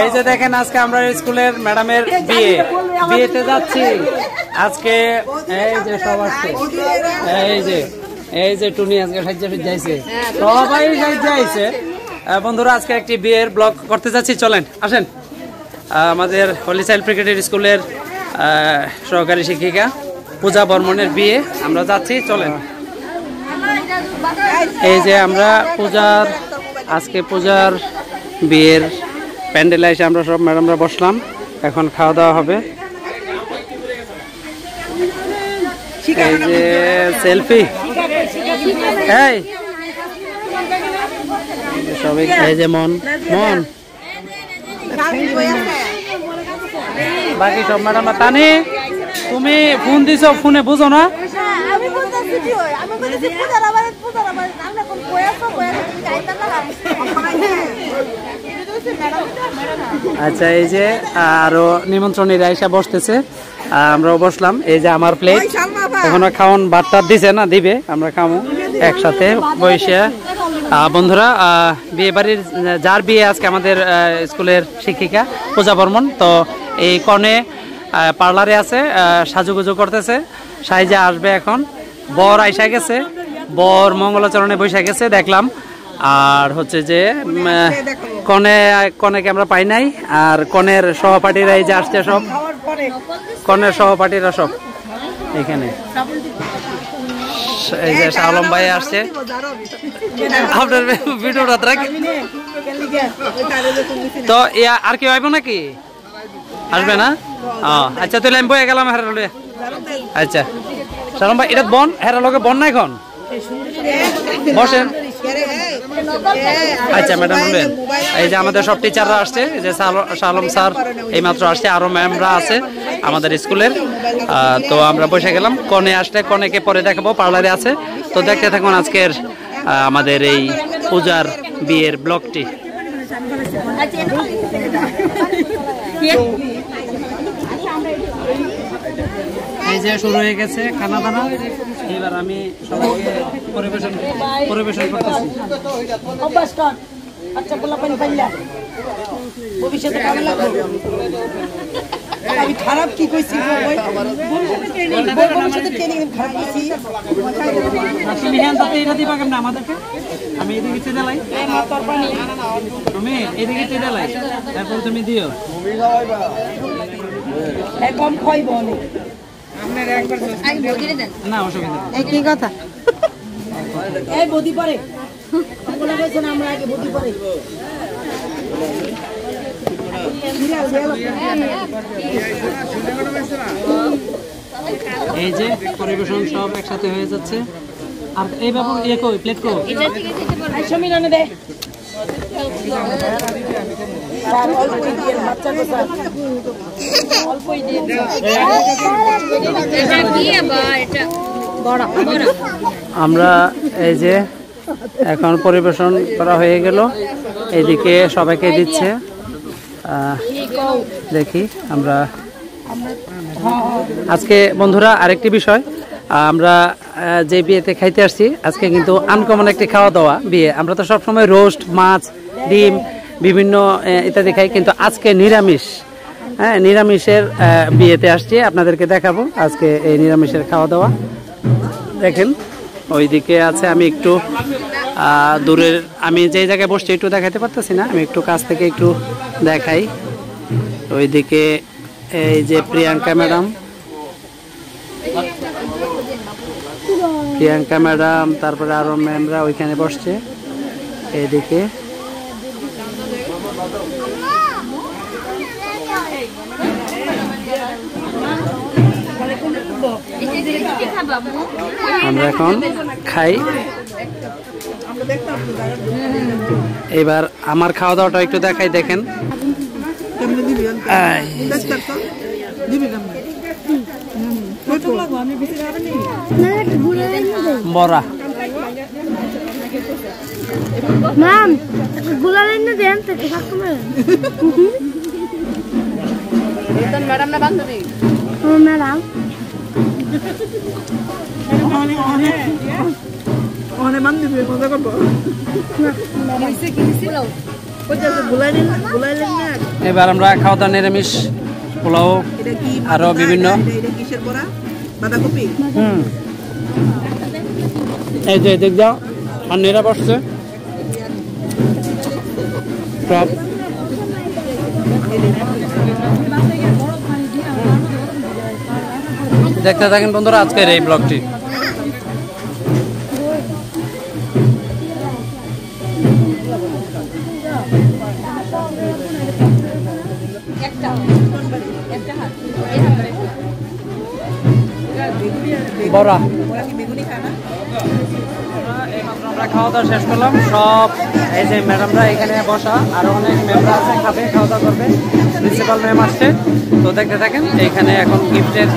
এই যে দেখেন আজকে আমরা স্কুলের ম্যাডামের বিয়েতে যাচ্ছি আজকে। এই যে সব আসছে, এই যে টুনি আজকে যাইছে, সবাই যাইছে। বন্ধুরা আজকে একটি বিয়ের ব্লগ করতে যাচ্ছি, চলেন আসেন। আমাদের হলি চাইল্ড ক্রিকেটের স্কুলের সহকারী শিক্ষিকা পূজা বর্মনের বিয়ে, আমরা যাচ্ছি, চলেন। এই যে আমরা আজকে পূজার বিয়ের প্যান্ডেলে এসে আমরা সব ম্যাডামরা বসলাম, এখন খাওয়া দাওয়া হবে। এই যে সেলফি, সবাই এই যে মন বাকি সব ম্যাডামরা। তানি তুমি ফোন দিছো, ফোনে বুঝো না? আচ্ছা, এই যে আরো নিমন্ত্রণীরা এসে বসতেছে, আমরাও বসলাম। এই যে আমার প্লেট, এখনো খাওয়ান ভাতটা দিছে না, দিবে, আমরা খাবো একসাথে বসে। বন্ধুরা বিয়ে বাড়ির যার বিয়ে আজকে আমাদের স্কুলের শিক্ষিকা পূজা বর্মন, তো এই কনে পার্লারে আছে, সাজুগুজু করতেছে, সাইজে আসবে এখন। বর আইসা গেছে, বর মঙ্গলাচরণে বসে গেছে দেখলাম। আর হচ্ছে যে কনেকে আমরা পাই নাই, আর কনের সহপাঠীরা এই যে আসছে, সব কনের সহপাঠীরা সব এখানে। এই যে শালম ভাই আসছে, আপনার ভিডিওটা তো আর কেউ আইব নাকি? আসবে না? আচ্ছা তাহলে আমি বয়ে গেলাম হেরালে। আচ্ছা শালম ভাই, এটা বন হেরা লগে বন না এখন বসেন। আচ্ছা ম্যাডাম বলবেন। এই যে আমাদের সব টিচাররা আসছে, এই যে শালম স্যার এইমাত্র আসছে, আরো ম্যামরা আছে আমাদের স্কুলের। তো আমরা বসে গেলাম, কনে আসলে কনেকে পরে দেখাবো, পার্লারে আছে। তো দেখতে থাকুন আজকের আমাদের এই পূজার বিয়ের ব্লগটি। এই যে শুরু হয়ে গেছে খানা দানা, এবার আমি সবাইকে পরিবেশন করতেছি। আচ্ছা বলা পানি পাইলা ভবিষ্যতে কেমন লাগবে? আমি খারাপ কি কইছি? ভবিষ্যতে ট্রেনিং খারাপ কইছি। তুমি হ্যাঁ তাতে এটা দিবা কেমন আমাদেরকে? আমি এদিকে চেয়ে লাই, তুমি এদিকে চেয়ে লাই, তারপর তুমি দিও। কম খাইব অনেক না, অসুবিধা নেই। কি কথা এই বদি পরে আমরা আগে বদি পরে। এই যে পরিবেশন সব একসাথে হয়ে যাচ্ছে। আর এই ব্যাপার প্লেট কো সমীরনে দে। আমরা এই যে এখন পরিবেশন করা হয়ে গেল, এদিকে সবাইকে দিচ্ছে। দেখি আমরা আজকে বন্ধুরা আরেকটি বিষয়, আমরা যে বিয়েতে খাইতে আসছি আজকে কিন্তু আনকমন একটি খাওয়া দাওয়া বিয়ে। আমরা তো সবসময় রোস্ট, মাছ, ডিম বিভিন্ন ইত্যাদি খাই, কিন্তু আজকে নিরামিষ। হ্যাঁ, নিরামিষের বিয়েতে আসছি, আপনাদেরকে দেখাবো আজকে এই নিরামিষের খাওয়া দাওয়া। দেখেন ওইদিকে আছে, আমি একটু দূরের, আমি যে জায়গায় বসছি একটু দেখাতে পারতেছি না, আমি একটু কাছ থেকে একটু দেখাই। ওইদিকে এই যে প্রিয়াঙ্কা ম্যাডাম, তারপরে আরো ম্যামরা ওইখানে বসছে। এইদিকে আমরা এখন খাই। এবার আমার খাওয়া দাওয়াটা একটু দেখাই, দেখেন। বড়া ম্যাম গুলালেন না দেন তো ম্যাডাম না বান্ধবী ম্যাডাম এবার আমরা খাওয়া দাওয়া নিরামিষ পোলাও আরো বিভিন্ন এই যে দেখ যাও ঠান্ডা বসছে সব দেখতে থাকেন বন্ধুরা আজকের এই ব্লগটি। বড়া আমরা খাওয়া দাওয়া শেষ করলাম সব। এই যে ম্যাডামরা এখানে বসা আরো অনেক ম্যামরা আছে, খাবে খাওয়া দাওয়া করবে। প্রিন্সিপাল ম্যাম আসছে, তো দেখতে থাকেন। এইখানে এখন গিফটের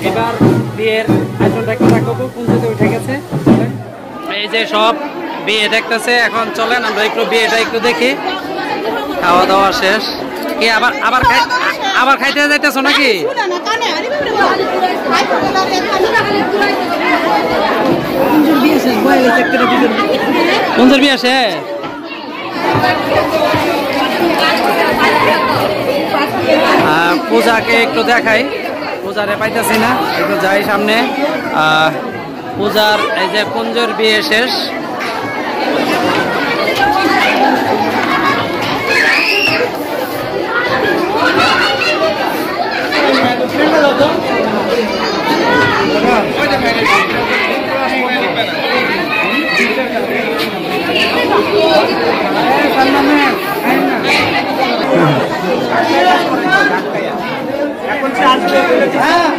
এবার বিয়ের আয়োজনটা একটু দেখাবো। কুঞ্জতে উঠে গেছে, এই যে সব বিয়ে দেখতেছে। এখন চলেন আমরা একটু বিয়েটা একটু দেখি। খাওয়া দাওয়া শেষ কি আবার খাইতে যাইতেছো নাকি? কুঞ্জের বিয়ে শেষ, পূজাকে একটু দেখাই। পূজারে পাইতেছি না, একটু যাই সামনে। পূজার এই যে কুঞ্জের বিয়ে শেষ।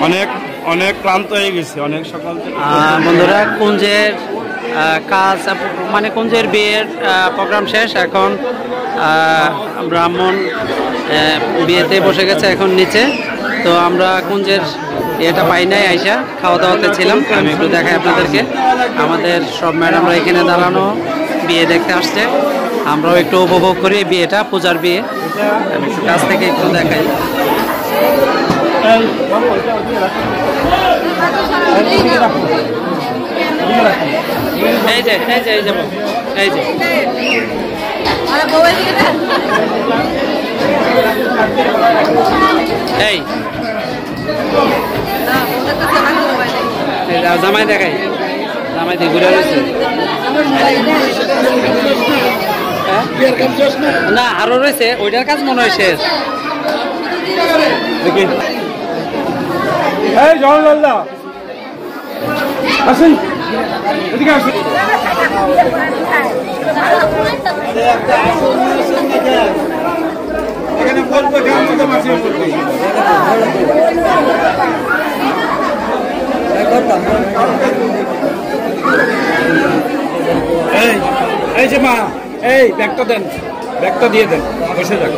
অনেক অনেক ক্লান্ত হয়ে গেছি, অনেক সকাল থেকে। বন্ধুরা কুঞ্জের কাজ মানে কুঞ্জের বিয়ের প্রোগ্রাম শেষ। এখন ব্রাহ্মণ বিয়েতে বসে গেছে এখন নিচে। তো আমরা কুঞ্জের এটা পাই নাই, আইসা খাওয়া দাওয়াতে ছিলাম। আমি একটু দেখাই আপনাদেরকে। আমাদের সব ম্যাডামরা এখানে দাঁড়ানো বিয়ে দেখতে আসছে। আমরাও একটু উপভোগ করি বিয়েটা, পূজার বিয়ে। আমি একটু কাছ থেকে একটু দেখাই। এই যে এই যে এই যে এই যে এই জামাই দেখাই, জামাই দিয়ে ঘুরে রয়েছে না, আরো রয়েছে। ওইটার কাজ মনে হয় শেষ। এই জওয়াহরলাল আসেন, এদিকে আসেন। এখানে বলবো গান তো মাঝে বলবো। এই যে মা, এই ব্যাগটা দেন, ব্যাগটা দিয়ে দেন, বসে যান।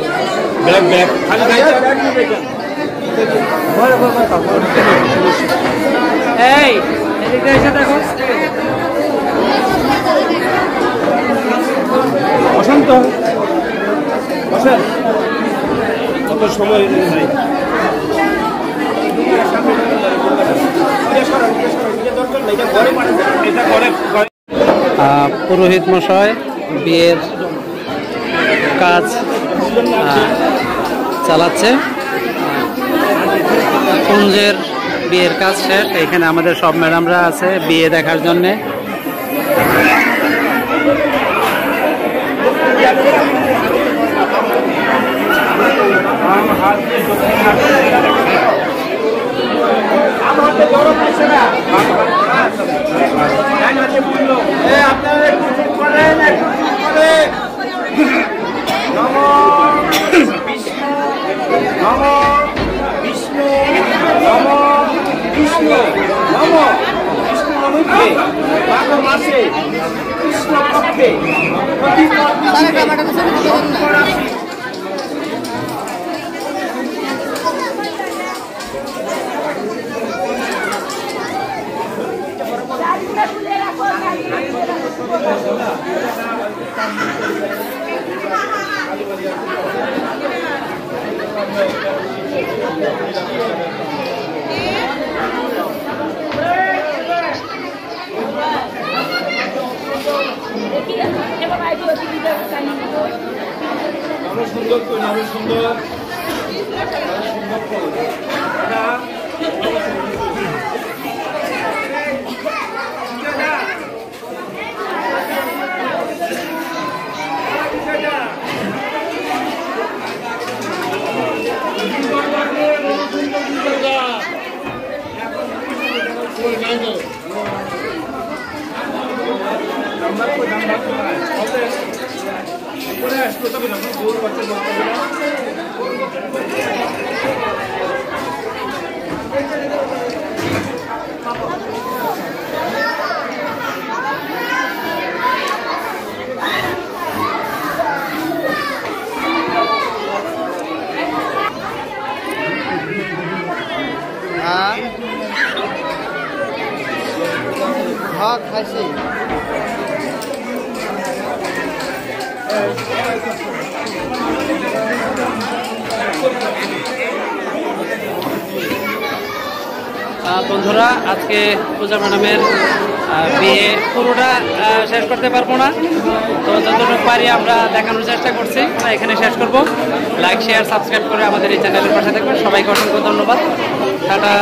ব্যাগ ব্যাগ খালি এই এদিকে এসে দেখো। বসেন তো, বসেন, কত সময় নাই। পুরোহিত মশাই বিয়ের কাজ চালাচ্ছে। কুঞ্জের বিয়ের কাজ শেষ। এখানে আমাদের সব ম্যাডামরা আছে বিয়ে দেখার জন্যে। সুন্দর সুন্দর ভাত খাইছি বন্ধুরা আজকে পূজা ম্যাডামের বিয়ে পুরোটা শেষ করতে পারবো না, তো যতটুকু পারি আমরা দেখানোর চেষ্টা করছি। আমরা এখানে শেষ করব। লাইক শেয়ার সাবস্ক্রাইব করে আমাদের এই চ্যানেলের পাশে থাকবেন। সবাইকে অসংখ্য ধন্যবাদ। টাটা।